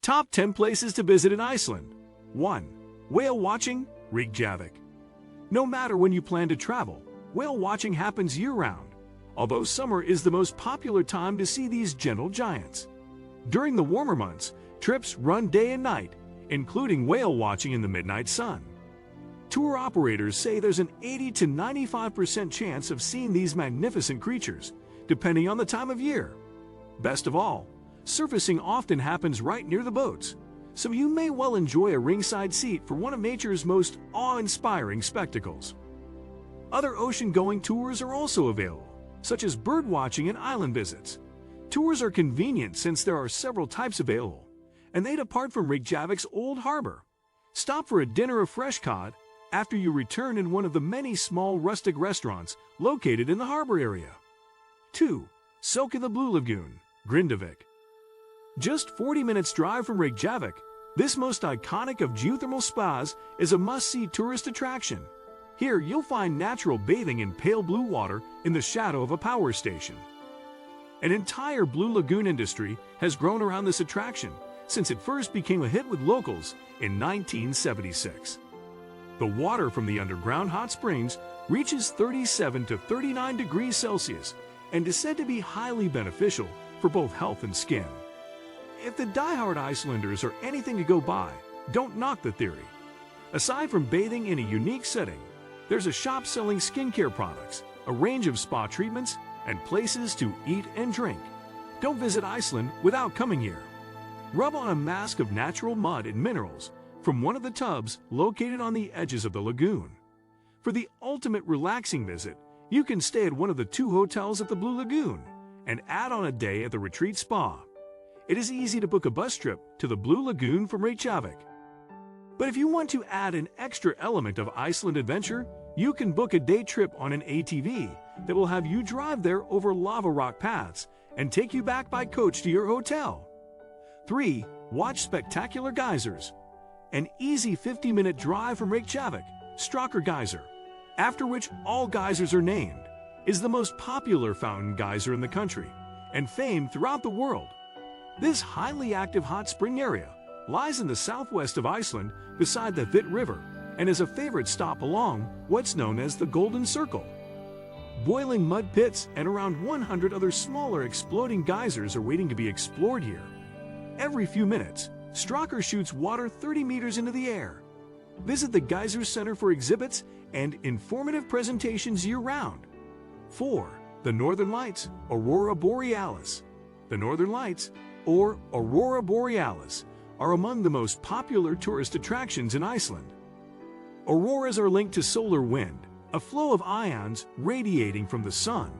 Top 10 places to visit in Iceland. 1. Whale watching, Reykjavik. No matter when you plan to travel, whale watching happens year-round, although summer is the most popular time to see these gentle giants. During the warmer months, trips run day and night, including whale watching in the midnight sun. Tour operators say there's an 80 to 95% chance of seeing these magnificent creatures, depending on the time of year. Best of all, surfacing often happens right near the boats, so you may well enjoy a ringside seat for one of nature's most awe-inspiring spectacles. Other ocean-going tours are also available, such as bird watching and island visits. Tours are convenient since there are several types available, and they depart from Reykjavik's Old Harbor. Stop for a dinner of fresh cod after you return in one of the many small rustic restaurants located in the harbor area. 2. Soak in the Blue Lagoon, Grindavik. Just 40 minutes drive from Reykjavik, this most iconic of geothermal spas is a must-see tourist attraction. Here you'll find natural bathing in pale blue water in the shadow of a power station. An entire Blue Lagoon industry has grown around this attraction since it first became a hit with locals in 1976. The water from the underground hot springs reaches 37 to 39 degrees Celsius and is said to be highly beneficial for both health and skin. If the die-hard Icelanders are anything to go by, don't knock the theory. Aside from bathing in a unique setting, there's a shop selling skincare products, a range of spa treatments, and places to eat and drink. Don't visit Iceland without coming here. Rub on a mask of natural mud and minerals from one of the tubs located on the edges of the lagoon. For the ultimate relaxing visit, you can stay at one of the 2 hotels at the Blue Lagoon and add on a day at the Retreat Spa. It is easy to book a bus trip to the Blue Lagoon from Reykjavik. But if you want to add an extra element of Iceland adventure, you can book a day trip on an ATV that will have you drive there over lava rock paths and take you back by coach to your hotel. 3. Watch spectacular geysers. An easy 50-minute drive from Reykjavik, Strákur Geyser, after which all geysers are named, is the most popular fountain geyser in the country and famed throughout the world. This highly active hot spring area lies in the southwest of Iceland beside the Hvit River and is a favorite stop along what's known as the Golden Circle. Boiling mud pits and around 100 other smaller exploding geysers are waiting to be explored here. Every few minutes, Strákur shoots water 30 meters into the air. Visit the Geyser Center for exhibits and informative presentations year-round. 4. The Northern Lights, Aurora Borealis. The Northern Lights, or Aurora Borealis, are among the most popular tourist attractions in Iceland. Auroras are linked to solar wind, a flow of ions radiating from the sun.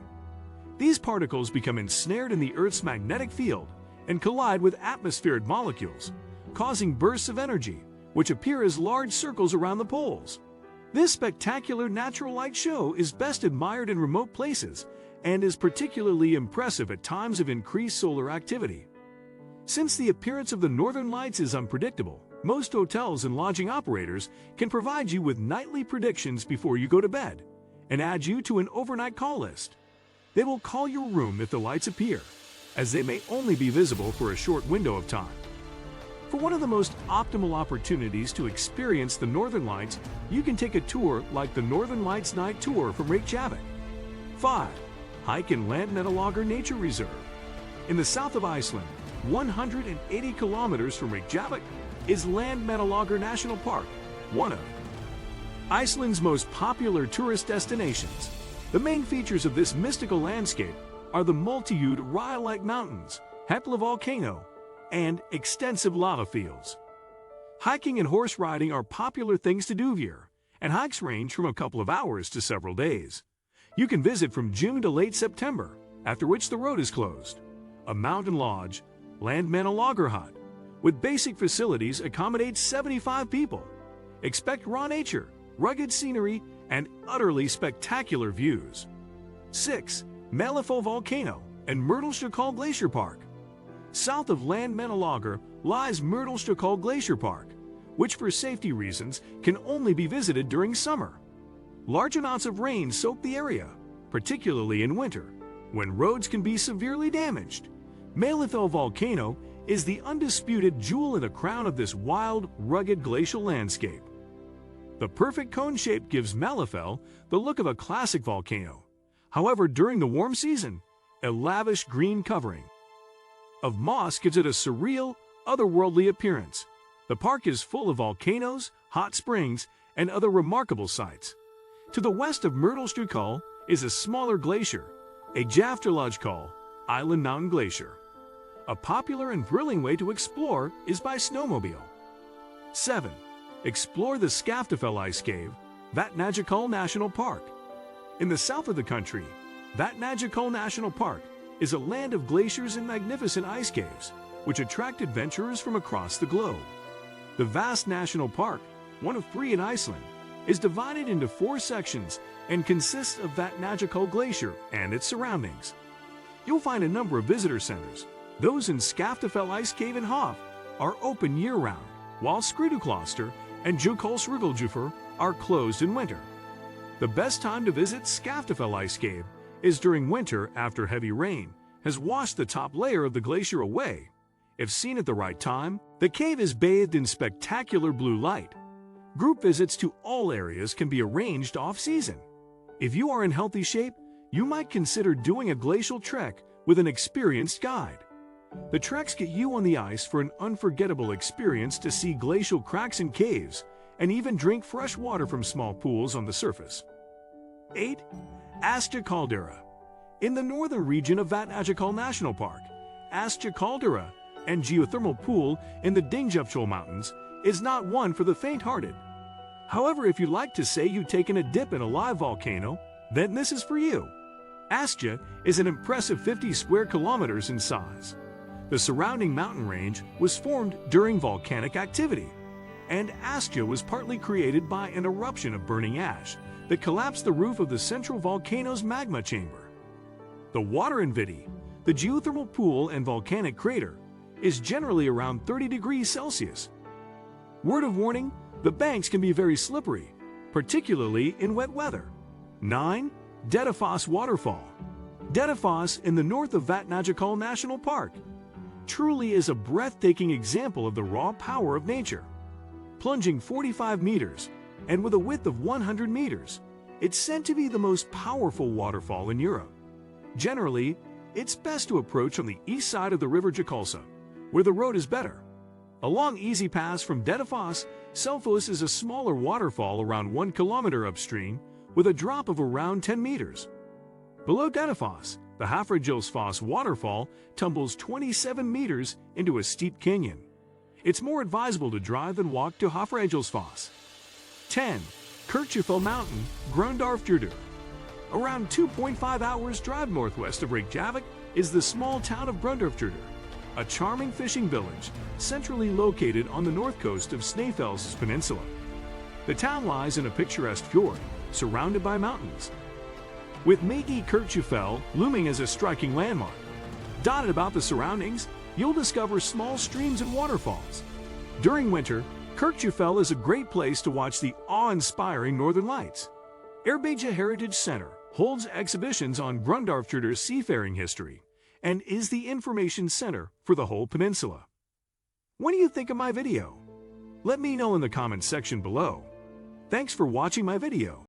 These particles become ensnared in the Earth's magnetic field and collide with atmospheric molecules, causing bursts of energy, which appear as large circles around the poles. This spectacular natural light show is best admired in remote places and is particularly impressive at times of increased solar activity. Since the appearance of the Northern Lights is unpredictable, most hotels and lodging operators can provide you with nightly predictions before you go to bed and add you to an overnight call list. They will call your room if the lights appear, as they may only be visible for a short window of time. For one of the most optimal opportunities to experience the Northern Lights, you can take a tour like the Northern Lights Night Tour from Reykjavik. 5. Hike in Landmannalaugar Nature Reserve. In the south of Iceland, 180 kilometers from Reykjavik, is Landmannalaugar National Park, one of Iceland's most popular tourist destinations. The main features of this mystical landscape are the multi-hued Raya-like mountains, Hekla volcano, and extensive lava fields. Hiking and horse riding are popular things to do here, and hikes range from a couple of hours to several days. You can visit from June to late September, after which the road is closed. A mountain lodge, Landmannalaugar hut, with basic facilities accommodates 75 people. Expect raw nature, rugged scenery, and utterly spectacular views. 6. Maelifell Volcano and Myrdalsjokull Glacier Park. South of Landmannalaugar lies Myrdalsjokull Glacier Park, which for safety reasons can only be visited during summer. Large amounts of rain soak the area, particularly in winter, when roads can be severely damaged. Maelifell Volcano is the undisputed jewel in the crown of this wild, rugged glacial landscape. The perfect cone shape gives Maelifell the look of a classic volcano. However, during the warm season, a lavish green covering of moss gives it a surreal, otherworldly appearance. The park is full of volcanoes, hot springs, and other remarkable sights. To the west of Myrdalsjokull is a smaller glacier, a Skaftafell Island Mountain Glacier. A popular and thrilling way to explore is by snowmobile. 7. Explore the Skaftafell Ice Cave, Vatnajokull National Park. In the south of the country, Vatnajokull National Park is a land of glaciers and magnificent ice caves, which attract adventurers from across the globe. The vast national park, one of 3 in Iceland, is divided into 4 sections and consists of Vatnajokull Glacier and its surroundings. You'll find a number of visitor centers. Those in Skaftafell Ice Cave and Hof are open year-round, while Skriðukloster and Jökulsárgöngufjörður are closed in winter. The best time to visit Skaftafell Ice Cave is during winter after heavy rain has washed the top layer of the glacier away. If seen at the right time, the cave is bathed in spectacular blue light. Group visits to all areas can be arranged off-season. If you are in healthy shape, you might consider doing a glacial trek with an experienced guide. The treks get you on the ice for an unforgettable experience to see glacial cracks and caves, and even drink fresh water from small pools on the surface. 8. Askja Caldera. In the northern region of Vatnajokull National Park, Askja Caldera and geothermal pool in the Grundarfjordur Mountains is not one for the faint-hearted. However, if you like to say you've taken a dip in a live volcano, then this is for you. Askja is an impressive 50 square kilometers in size. The surrounding mountain range was formed during volcanic activity, and Askja was partly created by an eruption of burning ash that collapsed the roof of the central volcano's magma chamber. The water in Viti, the geothermal pool and volcanic crater, is generally around 30 degrees Celsius. Word of warning, the banks can be very slippery, particularly in wet weather. 9. Dettifoss Waterfall. Dettifoss in the north of Vatnajokull National Park truly is a breathtaking example of the raw power of nature. Plunging 45 meters and with a width of 100 meters, it's said to be the most powerful waterfall in Europe. Generally, it's best to approach on the east side of the river Jökulsá, where the road is better. Along easy paths from Dettifoss, Selfoss is a smaller waterfall around 1 kilometer upstream with a drop of around 10 meters. Below Dettifoss, the Hafragilsfoss waterfall tumbles 27 meters into a steep canyon. It's more advisable to drive than walk to Hafragilsfoss. 10. Kirkjufell Mountain, Grundarfjordur. Around 2.5 hours drive northwest of Reykjavik is the small town of Grundarfjordur, a charming fishing village centrally located on the north coast of Snæfellsnes Peninsula. The town lies in a picturesque fjord, surrounded by mountains, with Megi Kirkjufell looming as a striking landmark. Dotted about the surroundings, you'll discover small streams and waterfalls. During winter, Kirkjufell is a great place to watch the awe-inspiring northern lights. Eyrbyggja Heritage Center holds exhibitions on Grundarfjordur's seafaring history and is the information center for the whole peninsula. What do you think of my video? Let me know in the comments section below. Thanks for watching my video.